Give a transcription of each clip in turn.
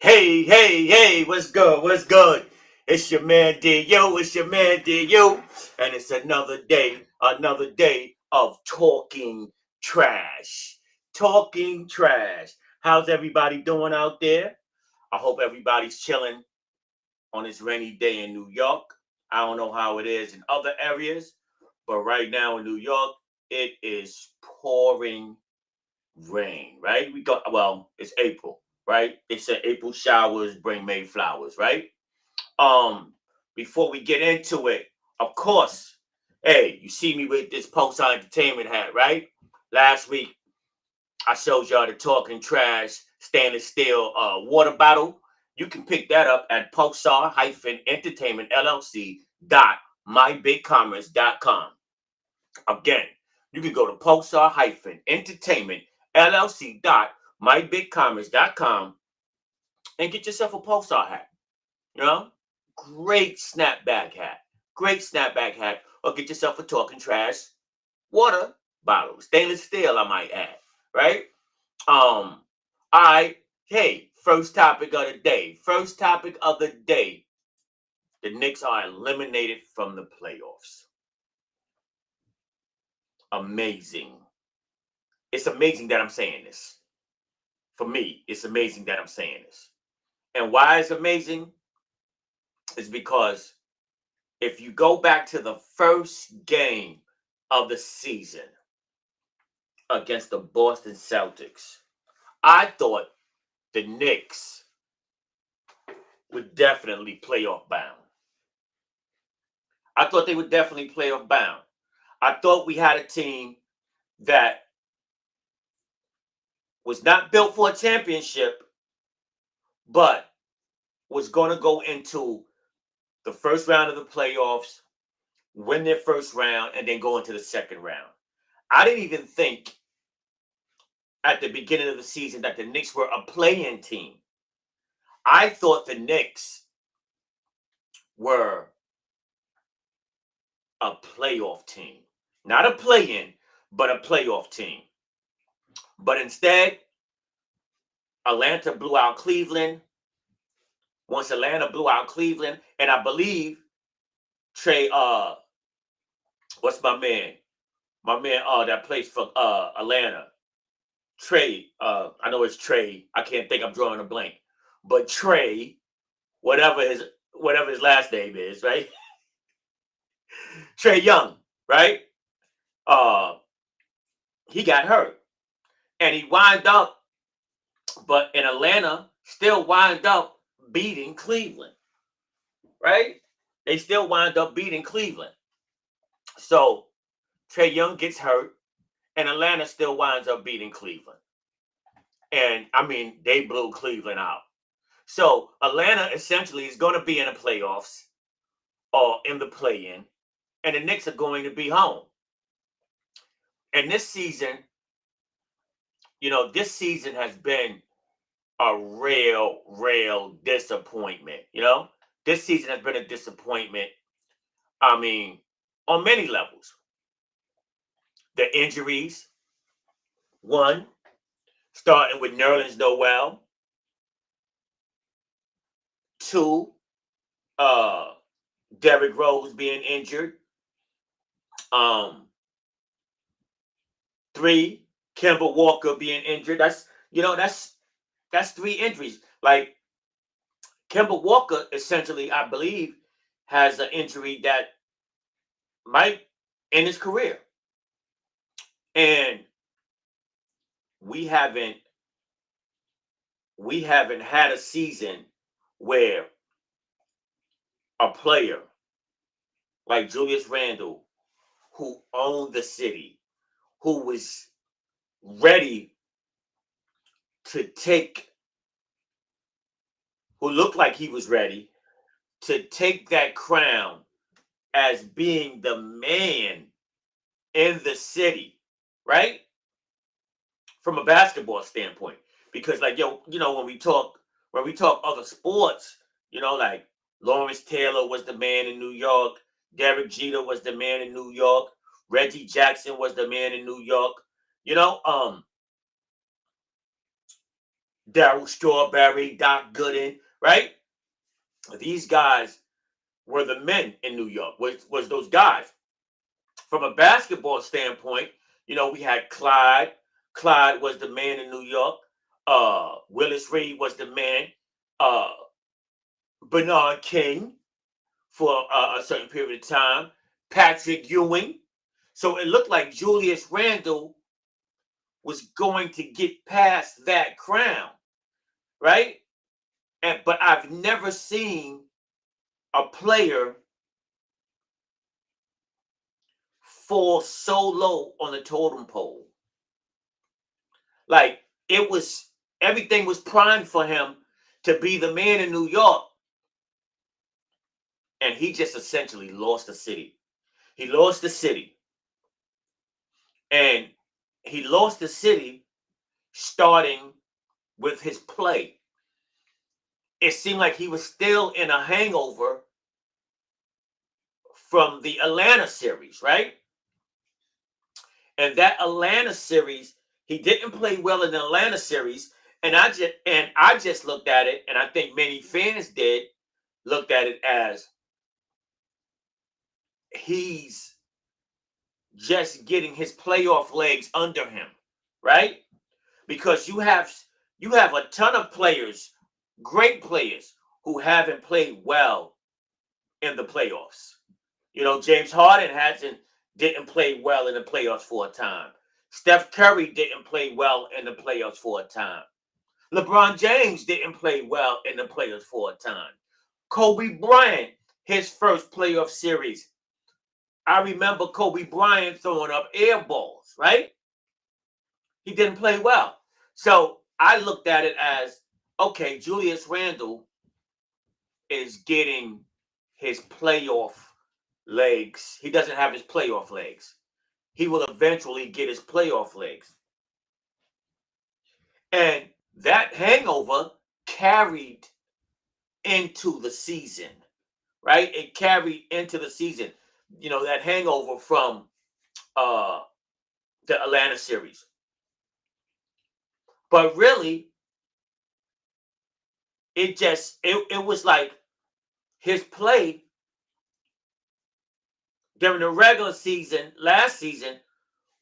Hey, hey, hey, what's good? What's good? It's your man D.O. It's your man D.O. And it's another day of talking trash. Talking trash. How's everybody doing out there? I hope everybody's chilling on this rainy day in New York. I don't know how it is in other areas, but right now in New York, it is pouring rain, right? It's April, right? They said April showers bring May flowers, right? Um, Before we get into it, of course, hey, you see me with this Pulsar Entertainment hat, right? Last week I showed y'all the talking trash stainless steel water bottle. You can pick that up at Pulsar-Entertainment LLC dot mybigcommerce.com. Again, you can go to Pulsar-Entertainment LLC dot mybigcommerce.com and get yourself a Pulsar hat. You know, great snapback hat. Great snapback hat. Or get yourself a talking trash water bottle. Stainless steel, I might add. Right? I Hey, first topic of the day. First topic of the day. The Knicks are eliminated from the playoffs. Amazing. It's amazing that I'm saying this. For me, it's amazing that I'm saying this. And why it's amazing is because if you go back to the first game of the season against the Boston Celtics, I thought the Knicks would definitely playoff bound. I thought they would definitely playoff bound. I thought we had a team that was not built for a championship, but was going to go into the first round of the playoffs, win their first round, and then go into the second round. I didn't even think at the beginning of the season that the Knicks were a play-in team. I thought the Knicks were a playoff team. Not a play-in, but a playoff team. But instead, Atlanta blew out Cleveland. Once Atlanta blew out Cleveland, and I believe Trey, what's my man? My man, that plays for Atlanta. Trey, I know it's Trey. I can't think. I'm drawing a blank. But Trey, whatever his last name is, right? Trey Young, right? Uh, he got hurt, and he wind up, but in Atlanta, still wind up beating Cleveland, right? They still wind up beating Cleveland. So Trey Young gets hurt, and Atlanta still winds up beating Cleveland. And I mean, they blew Cleveland out. So Atlanta essentially is going to be in the playoffs or in the play-in, and the Knicks are going to be home. And this season, this season has been a real disappointment. This season has been a disappointment. I mean, on many levels. The injuries, one, starting with Nerlens Noel. Two, Derrick Rose being injured. Um, Three, Kemba Walker being injured. That's three injuries. Like Kemba Walker, essentially, I believe, has an injury that might end his career, and we haven't we haven't had a season where a player like Julius Randle, who owned the city, who was ready to take, who looked like he was ready to take that crown as being the man in the city, right? From a basketball standpoint. Because like when we talk other sports, like Lawrence Taylor was the man in New York, Derek Jeter was the man in New York, Reggie Jackson was the man in New York. You know, um Darryl Strawberry, Doc Gooden, right? These guys were the men in New York, was those guys. From a basketball standpoint, we had Clyde. Clyde was the man in New York. Willis Reed was the man. Uh, Bernard King for a certain period of time. Patrick Ewing. So it looked like Julius Randle was going to get past that crown, right? But I've never seen a player fall so low on the totem pole. Like it was, everything was primed for him to be the man in New York, and he just essentially lost the city. He lost the city, and he lost the city starting with his play. It seemed like he was still in a hangover from the Atlanta series, right? And that Atlanta series, he didn't play well in the Atlanta series, and I just looked at it, and I think many fans did looked at it as he's just getting his playoff legs under him, right? Because you have a ton of players, great players who haven't played well in the playoffs. James Harden didn't play well in the playoffs for a time. Steph Curry didn't play well in the playoffs for a time. LeBron James didn't play well in the playoffs for a time. Kobe Bryant, his first playoff series, I remember Kobe Bryant throwing up air balls, right? He didn't play well. So I looked at it as, okay, Julius Randle is getting his playoff legs. He doesn't have his playoff legs. He will eventually get his playoff legs. And that hangover carried into the season, right? It carried into the season. That hangover from uh the Atlanta series. But really, it was like his play during the regular season last season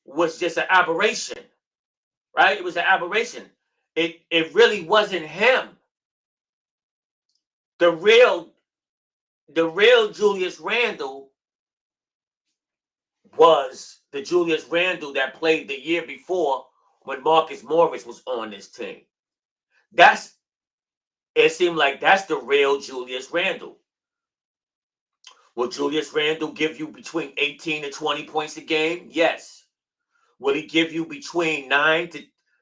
was just an aberration, right? It was an aberration. It really wasn't him. The real the real Julius Randle was the Julius Randle that played the year before when Marcus Morris was on this team. That's It seemed like that's the real Julius Randle. Will Julius Randle give you between 18 and 20 points a game? Yes. Will he give you between 9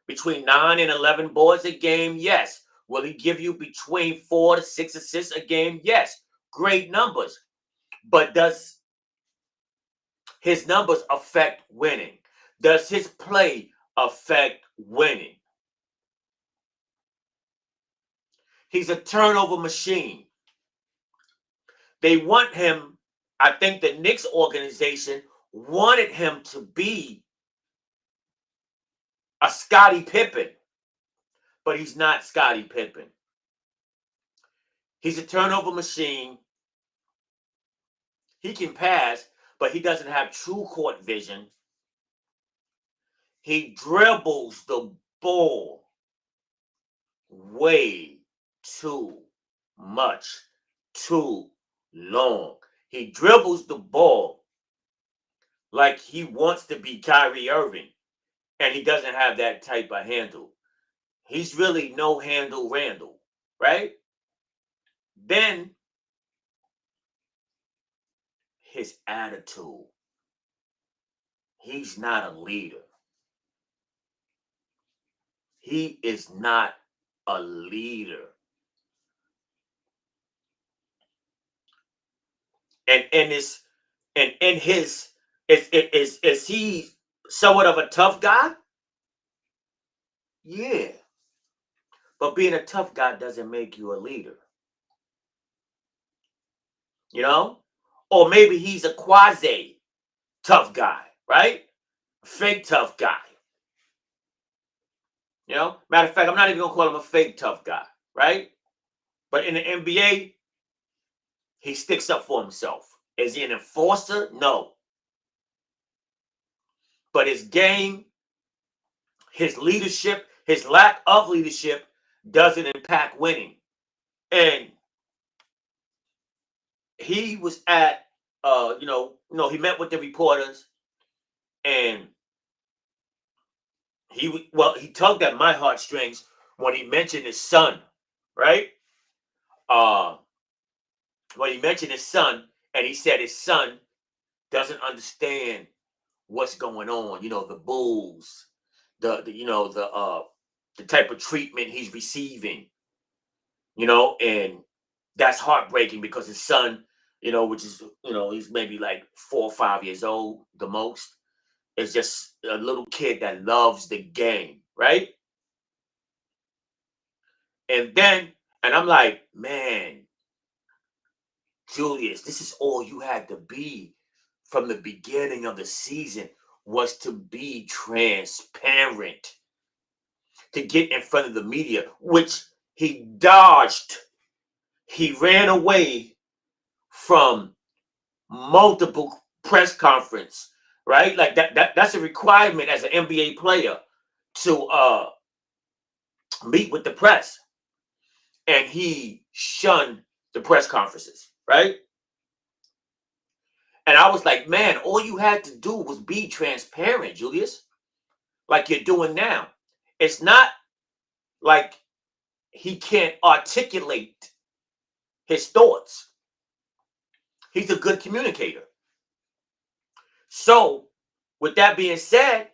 and 11 boards a game? Yes. Will he give you between 4 to 6 assists a game? Yes. Great numbers. But does his numbers affect winning? Does his play affect winning? He's a turnover machine. They want him, I think the Knicks organization wanted him to be a Scottie Pippen, but he's not Scottie Pippen. He's a turnover machine. He can pass, but he doesn't have true court vision. He dribbles the ball way too much, too long. He dribbles the ball like he wants to be Kyrie Irving, and he doesn't have that type of handle. He's really no handle Randall, right? Then his attitude. He's not a leader. He is not a leader. And in this and in his is he somewhat of a tough guy? Yeah. But being a tough guy doesn't make you a leader, you know? Or maybe he's a quasi tough guy, right? Fake tough guy, Matter of fact, I'm not even gonna call him a fake tough guy, right? But in the NBA, he sticks up for himself. Is he an enforcer? No. But his game, his leadership, his lack of leadership doesn't impact winning. And he was at he met with the reporters, and he tugged at my heartstrings when he mentioned his son, right? Uh when he mentioned his son, and he said his son doesn't understand what's going on, the bulls, the type of treatment he's receiving, and that's heartbreaking because his son, which is, he's maybe like 4 or 5 years old, the most, is just a little kid that loves the game, right? And then, and I'm like, man, Julius, this is all you had to be from the beginning of the season, was to be transparent, to get in front of the media, which he dodged. He ran away from multiple press conference, right? Like that's a requirement as an NBA player to meet with the press. And he shunned the press conferences, right? And I was like, man, all you had to do was be transparent, Julius, like you're doing now. It's not like he can't articulate his thoughts. He's a good communicator. So, with that being said,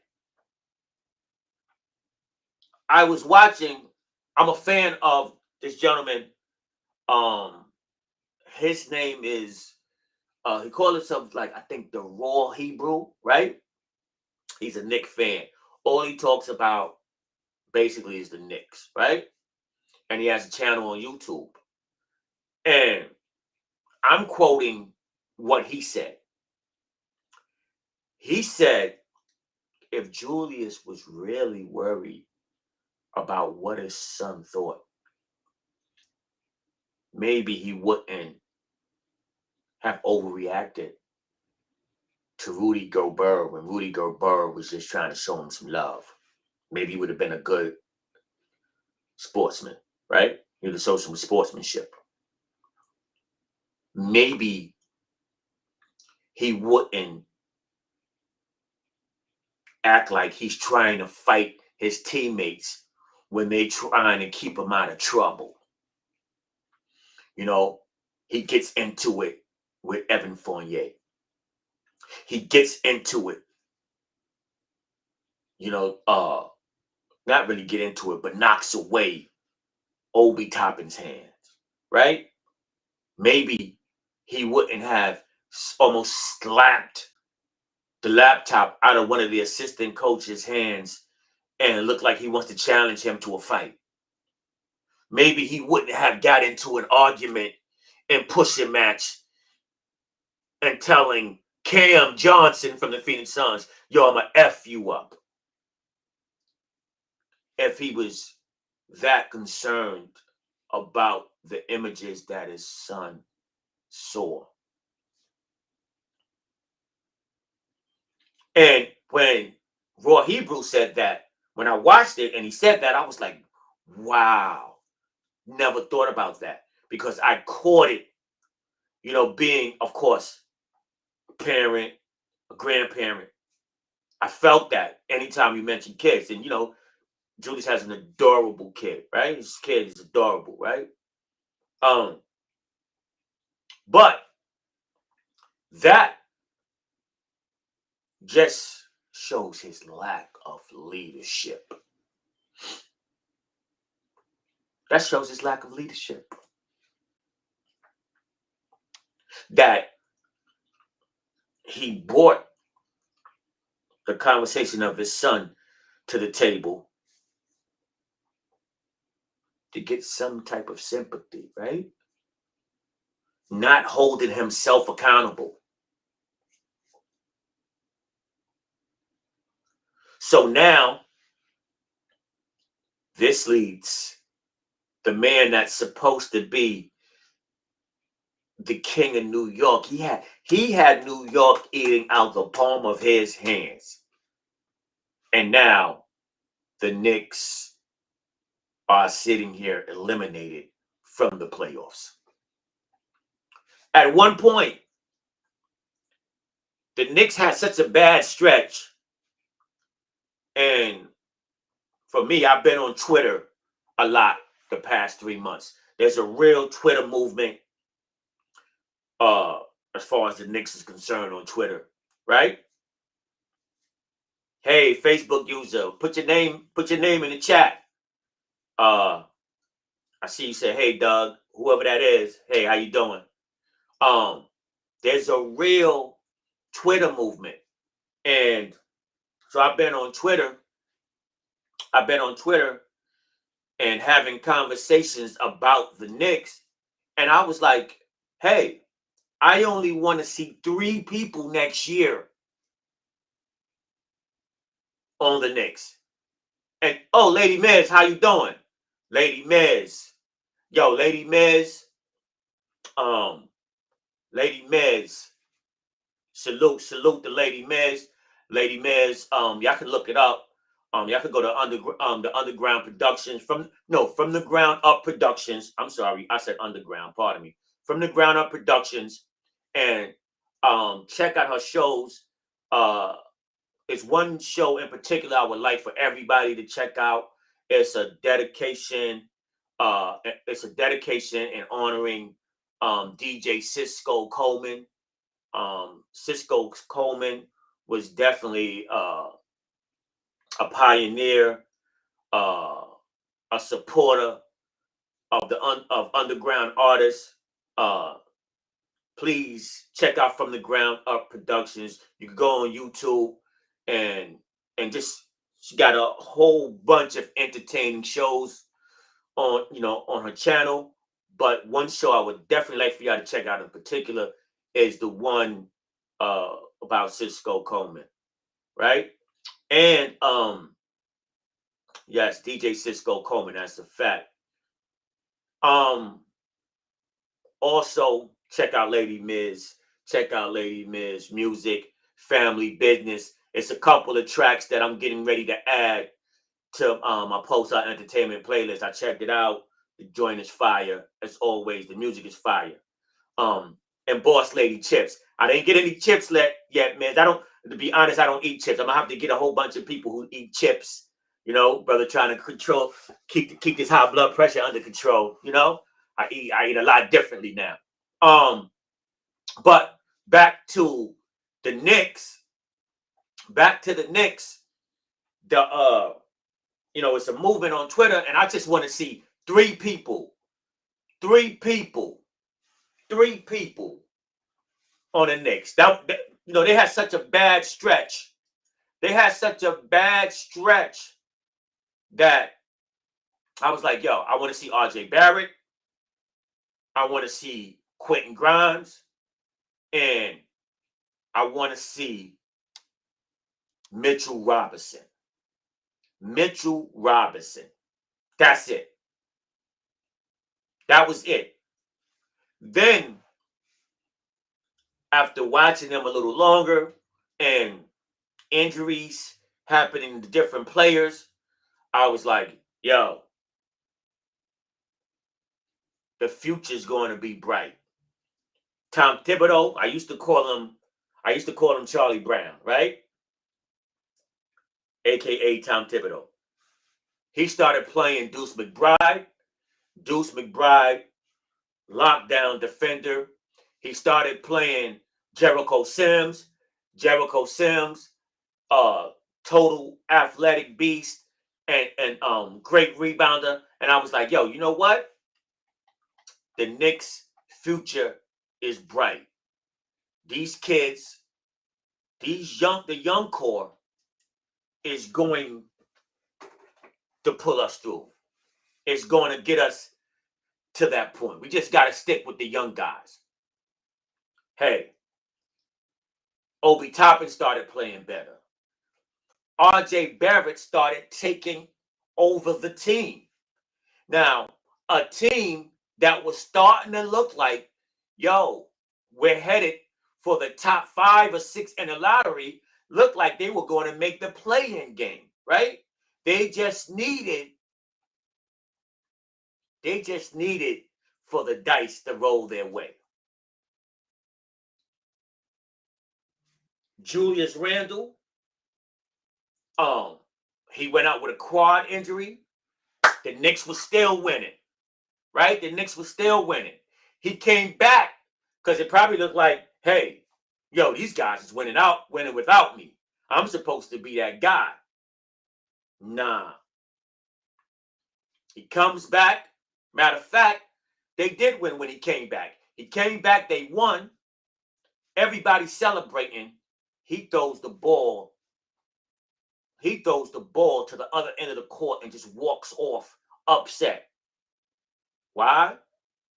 I was watching. I'm a fan of this gentleman. Um, his name is he calls himself, like, I think, the Raw Hebrew, right? He's a Knicks fan. All he talks about basically is the Knicks, right? And he has a channel on YouTube. And I'm quoting what he said. He said if Julius was really worried about what his son thought, maybe he wouldn't have overreacted to Rudy Gobert when Rudy Gobert was just trying to show him some love. Maybe he would have been a good sportsman, right? He would have showed some sportsmanship. Maybe he wouldn't act like he's trying to fight his teammates when they trying to keep him out of trouble. He gets into it with Evan Fournier. He gets into it, not really get into it, but knocks away Obi Toppin's hands, right? Maybe he wouldn't have almost slapped the laptop out of one of the assistant coach's hands and it looked like he wants to challenge him to a fight. Maybe he wouldn't have got into an argument and pushing match and telling Cam Johnson from the Phoenix Suns, yo, I'm going to F you up. If he was that concerned about the images that his son saw. And when Raw Hebrew said that, when I watched it and he said that, I was like, wow, never thought about that, because I caught it, being, of course, a parent, a grandparent. I felt that anytime you mention kids. And, Julius has an adorable kid, right? His kid is adorable, right? But that just shows his lack of leadership. That shows his lack of leadership. That he brought the conversation of his son to the table to get some type of sympathy, right? Not holding himself accountable. So now This leads the man that's supposed to be the king of New York. He had New York eating out the palm of his hands. And now the Knicks are sitting here eliminated from the playoffs. At one point, the Knicks had such a bad stretch. And for me, I've been on Twitter a lot the past 3 months. There's a real Twitter movement uh, as far as the Knicks is concerned on Twitter, right? Hey, Facebook user, put your name in the chat. I see you say, hey Doug, whoever that is, hey, how you doing? There's a real Twitter movement. And so I've been on Twitter and having conversations about the Knicks. And I was like, hey, I only want to see 3 people next year on the Knicks. And oh, Lady Miz, how you doing? Lady Miz. Yo, Lady Miz. Lady Miz. Salute to Lady Miz. Lady Miz, y'all can look it up. Y'all can go to the Underground Productions from the Ground Up Productions. I'm sorry, I said Underground, pardon me. From the Ground Up Productions, and check out her shows. It's one show in particular I would like for everybody to check out. It's a dedication. It's a dedication in honoring DJ Cisco Coleman. Cisco Coleman was definitely a pioneer, uh, a supporter of of underground artists. Uh, please check out From the Ground Up Productions. You can go on YouTube and just she got a whole bunch of entertaining shows on her channel. But one show I would definitely like for y'all to check out in particular is the one uh about Cisco Coleman, right? And yes, DJ Cisco Coleman, that's a fact. Um Also check out Lady Miz. Check out Lady Miz music, family business. It's a couple of tracks that I'm getting ready to add to my post out entertainment playlist. I checked it out. The joint is fire. As always, the music is fire. And Boss Lady chips. I didn't get any chips yet, man. To be honest, I don't eat chips. I'm gonna have to get a whole bunch of people who eat chips. Brother, trying to keep this high blood pressure under control. I eat a lot differently now. But back to the Knicks. Back to the Knicks. It's a movement on Twitter, and I just want to see 3 people. 3 people. 3 people on the Knicks. They had such a bad stretch. They had such a bad stretch that I was like, yo, I want to see RJ Barrett. I want to see Quentin Grimes. And I want to see Mitchell Robinson. Mitchell Robinson. That's it. That was it. Then, after watching them a little longer and injuries happening to different players, I was like, yo, the future's going to be bright. Tom Thibodeau, I used to call him Charlie Brown, right? AKA Tom Thibodeau. He started playing Deuce McBride. Deuce McBride, lockdown defender. He started playing Jericho Sims. Jericho Sims, total athletic beast and great rebounder. And I was like, yo, you know what? The Knicks' future is bright. These kids, the young core is going to pull us through. It's going to get us to that point. We just got to stick with the young guys. Hey, Obi Toppin started playing better. RJ Barrett started taking over the team. Now, a team that was starting to look like, yo, we're headed for the top 5 or 6 in the lottery, looked like they were going to make the play-in game, right? They just needed for the dice to roll their way. Julius Randle, he went out with a quad injury. The Knicks was still winning, right? The Knicks was still winning. He came back because it probably looked like, hey, yo, these guys is winning without me. I'm supposed to be that guy. Nah. He comes back. Matter of fact, they did win when he came back. He came back, they won. Everybody's celebrating. He throws the ball. He throws the ball to the other end of the court and just walks off upset. Why?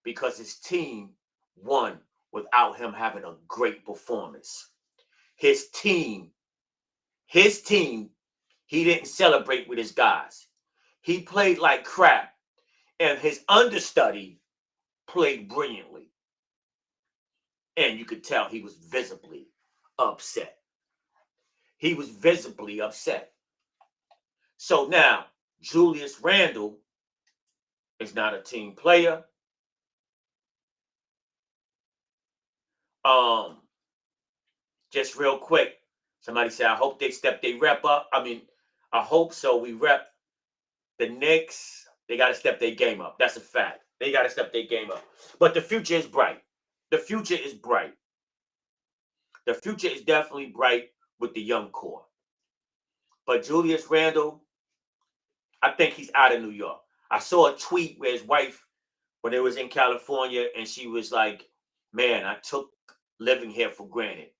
Because his team won without him having a great performance. His team, he didn't celebrate with his guys. He played like crap, and his understudy played brilliantly. And you could tell he was visibly upset. He was visibly upset. So now, Julius Randle is not a team player. Just real quick, somebody said, I hope they step their rep up. I mean, I hope so. We rep the Knicks. They got to step their game up. That's a fact. They got to step their game up. But the future is bright. The future is bright. The future is definitely bright with the young core. But Julius Randle, I think he's out of New York. I saw a tweet where his wife, when it was in California, and she was like, man, I took living here for granted.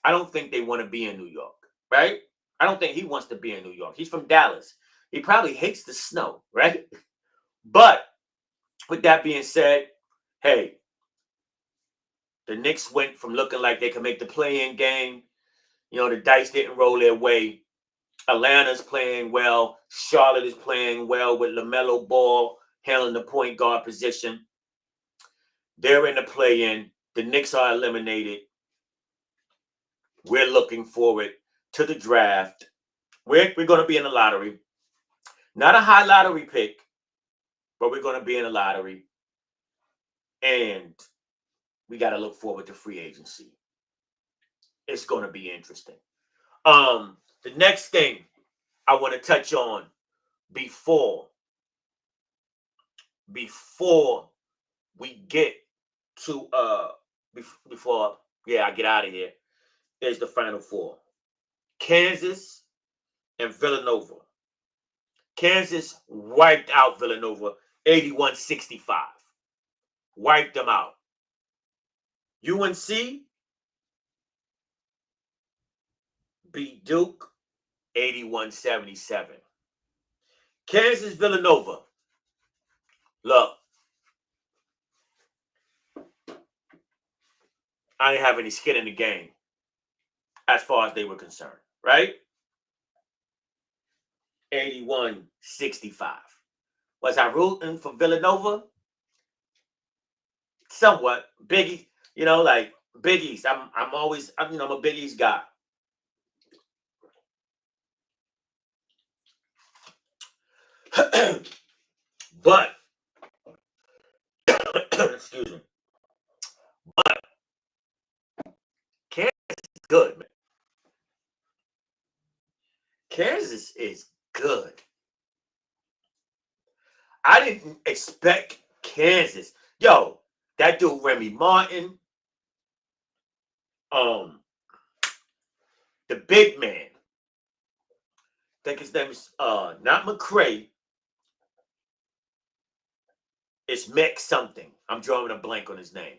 I don't think they want to be in New York, right? I don't think he wants to be in New York. He's from Dallas. He probably hates the snow, right? But with that being said, hey, the Knicks went from looking like they could make the play-in game. You know, the dice didn't roll their way. Atlanta's playing well. Charlotte is playing well with LaMelo Ball handling the point guard position. They're in the play-in. The Knicks are eliminated. We're looking forward to the draft. We're going to be in the lottery. Not a high lottery pick, but we're going to be in the lottery. And we got to look forward to free agency. It's going to be interesting. The next thing I want to touch on before we get to before I get out of here is the Final Four. Kansas and Villanova. Kansas wiped out Villanova 81-65. Wiped them out. UNC beat Duke 81-77. Kansas Villanova. Look, I didn't have any skin in the game as far as they were concerned, right? 81-65. Was I rooting for Villanova? Somewhat. Biggie, like Big East. I'm a Big East guy. But excuse me. But Kansas is good, man. Kansas is good. I didn't expect Kansas. Yo, that dude Remy Martin, the big man. I think his name is not McCray. It's Mick something. I'm drawing a blank on his name.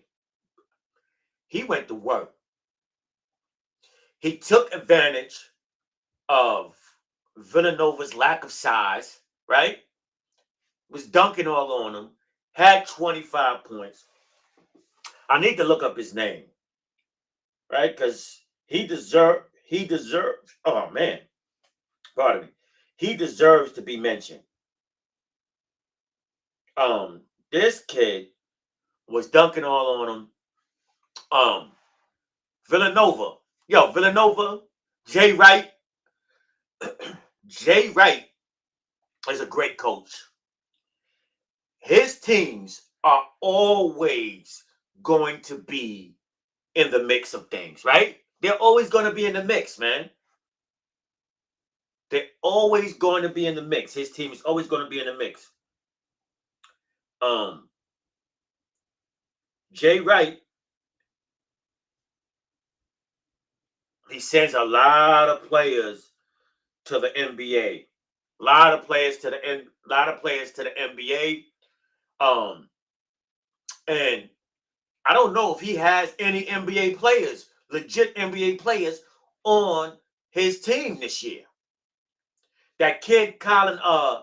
He went to work. He took advantage of Villanova's lack of size, right? Was dunking all on him. Had 25 points. I need to look up his name, right? Because he deserves, oh man, pardon me. He deserves to be mentioned. This kid was dunking all on him. Villanova. Yo, Villanova, Jay Wright. Jay Wright is a great coach. His teams are always going to be in the mix of things, right? They're always going to be in the mix, man. They're always going to be in the mix. His team is always going to be in the mix. Um, Jay Wright, he sends a lot of players to the NBA. A lot of players to the NBA. And I don't know if he has any NBA players, legit NBA players, on his team this year. That kid Colin uh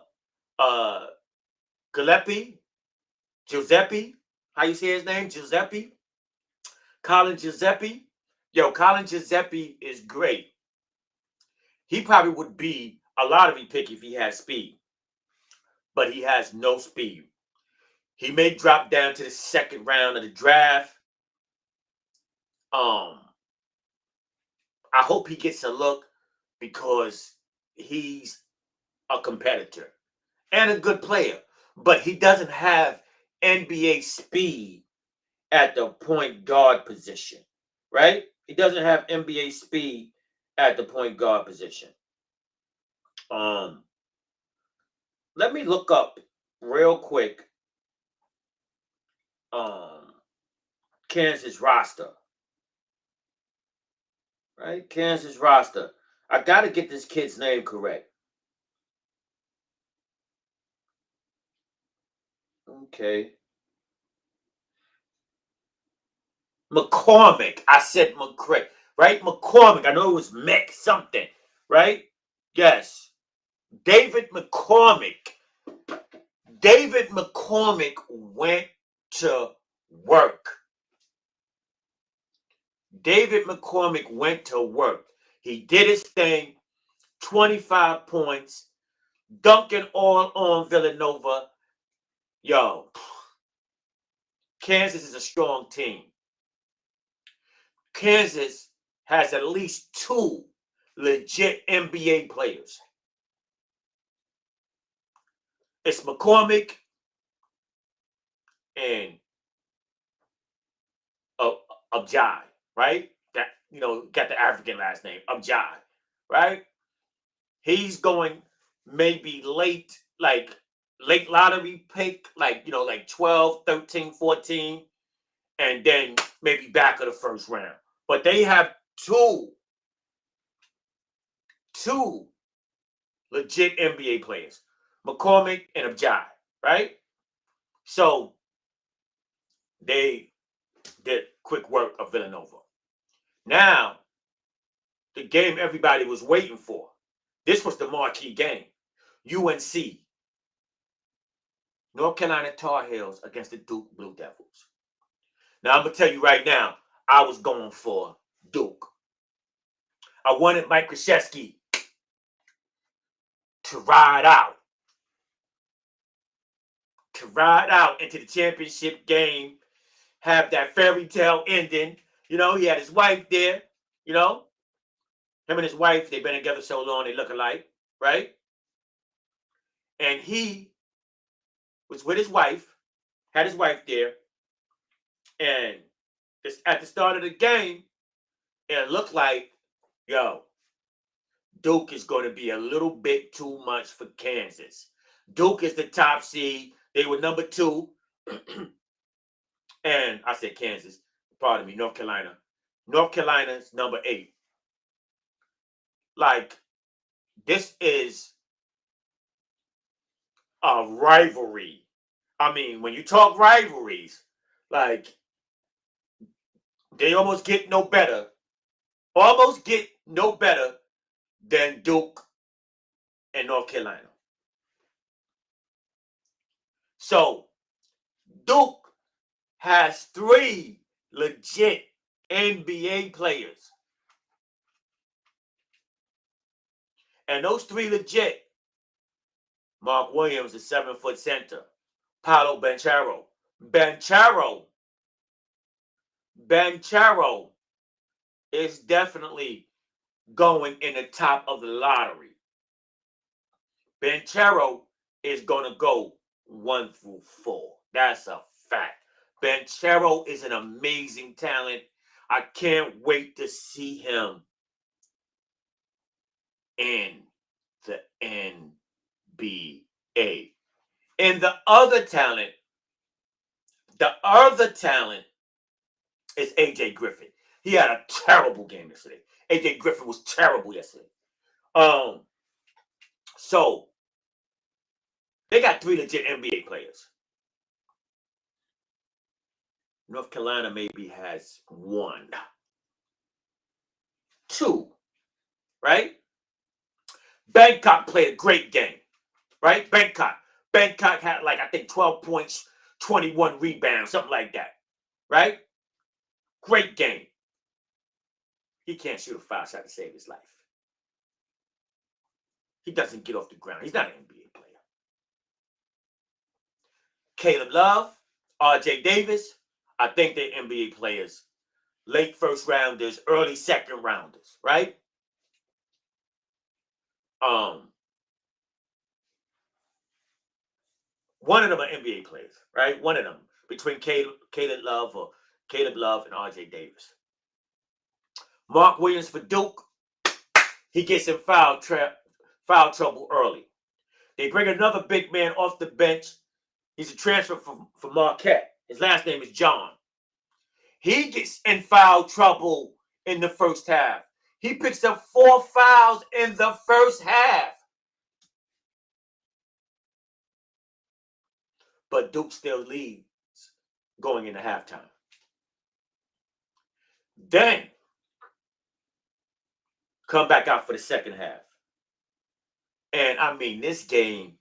Giuseppe, how you say his name? Colin Giuseppe. Yo, Colin Giuseppe is great. He probably would be a lottery pick if he had speed, but he has no speed. He may drop down to the second round of the draft. Um, I hope he gets a look because he's a competitor and a good player, but he doesn't have NBA speed at the point guard position, right? He doesn't have NBA speed at the point guard position. Um, Let me look up real quick um Kansas roster, right? Kansas roster. I got to get this kid's name correct. Okay. McCormick. I said McCray, right? McCormick. I know it was Mc something, right? Yes. David McCormick. David McCormick went to work. David McCormick went to work. He did his thing, 25 points, dunking all on Villanova. Yo, Kansas is a strong team. Kansas has at least two legit NBA players. It's McCormick and uh, Abjai, right? That got the African last name, Abjai, right? He's going maybe late lottery pick, like 12, 13, 14, and then maybe back of the first round. But they have two legit NBA players, McCormick and Abjai, right? So they did quick work of Villanova. Now, the game everybody was waiting for. This was the marquee game. UNC, North Carolina Tar Heels against the Duke Blue Devils. Now, I'm going to tell you right now, I was going for Duke. I wanted Mike Krzyzewski to ride out into the championship game, have that fairy tale ending. He had his wife there. Him and his wife, they've been together so long, they look alike, right? And he was with his wife, had his wife there, and at the start of the game, it looked like, yo, Duke is going to be a little bit too much for Kansas. Duke is the top seed. They were number 2. And I said Kansas. Pardon me, North Carolina. North Carolina's number 8. Like, this is a rivalry. I mean, when you talk rivalries, like, they almost get no better than Duke and North Carolina. So Duke has 3 legit NBA players. And those 3 legit, Mark Williams, a 7-foot center. Paolo Banchero. Banchero. Banchero is definitely going in the top of the lottery. Banchero is going to go 1 through 4. That's a fact. Banchero is an amazing talent. I can't wait to see him in the NBA. And the other talent is AJ Griffin. He had a terrible game yesterday. AJ Griffin was terrible yesterday. So they got 3 legit NBA players. North Carolina maybe has 1. 2, right? Bangkok played a great game, right? Bangkok had like, I think, 12 points, 21 rebounds, something like that, right? Great game. He can't shoot a foul shot to save his life. He doesn't get off the ground. He's not an NBA player. Caleb Love, RJ Davis, I think they're NBA players. Late first rounders, early second rounders, right? One of them are NBA players, right? One of them, between Caleb Love and RJ Davis. Mark Williams for Duke, he gets in foul trouble early. They bring another big man off the bench. He's a transfer from Marquette. His last name is John. He gets in foul trouble in the first half. He picks up 4 fouls in the first half. But Duke still leads going into halftime. Then come back out for the second half. And I mean, this game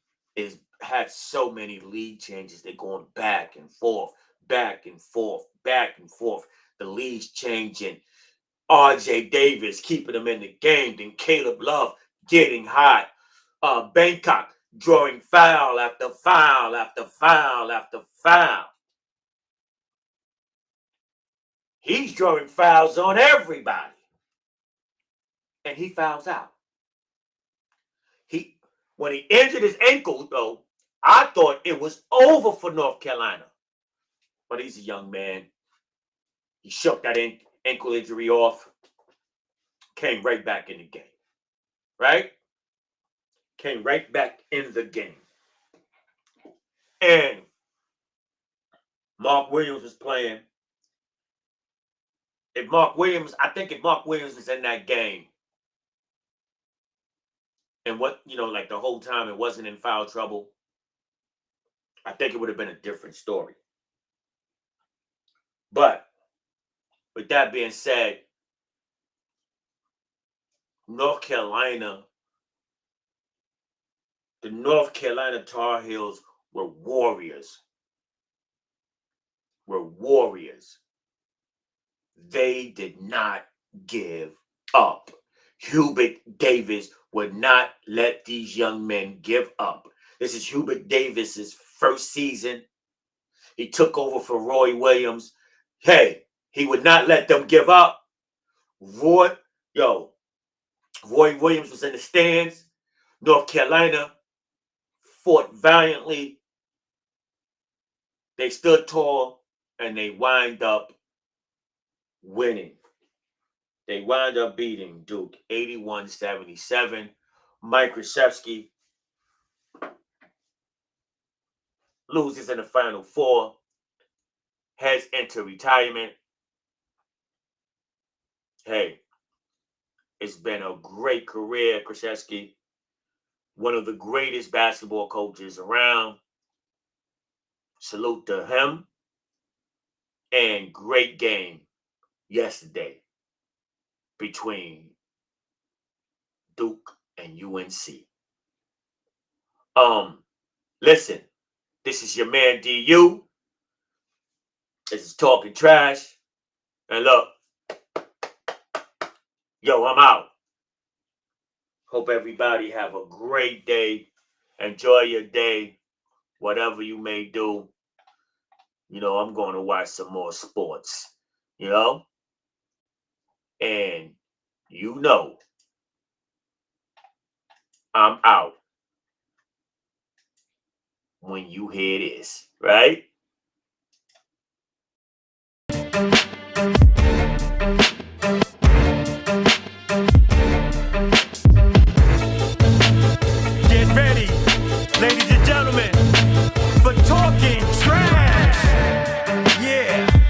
had so many lead changes. They're going back and forth, back and forth, back and forth. The lead's changing. RJ Davis keeping them in the game. Then Caleb Love getting hot. Bangkok drawing foul after foul after foul after foul. He's drawing fouls on everybody. And he fouls out. When he injured his ankle, though, I thought it was over for North Carolina. But he's a young man. He shook that ankle injury off. Came right back in the game. Right? Came right back in the game. And Mark Williams was playing. I think if Mark Williams was in that game, and like the whole time it wasn't in foul trouble, I think it would have been a different story. But with that being said, the North Carolina Tar Heels were warriors. They did not give up. Hubert Davis would not let these young men give up. This is Hubert Davis's first season. He took over for Roy Williams. Hey, he would not let them give up. Roy Williams was in the stands. North Carolina fought valiantly. They stood tall, and they wind up winning. They wind up beating Duke 81-77. Mike Krzyzewski loses in the Final Four, heads into retirement. Hey, it's been a great career, Krzyzewski. One of the greatest basketball coaches around. Salute to him. And great game yesterday between Duke and UNC. Listen, this is your man DU. This is Talking Trash. And look, I'm out. Hope everybody have a great day. Enjoy your day. whatever you may do, I'm going to watch some more sports, you know? And you know, I'm out when you hear this, right?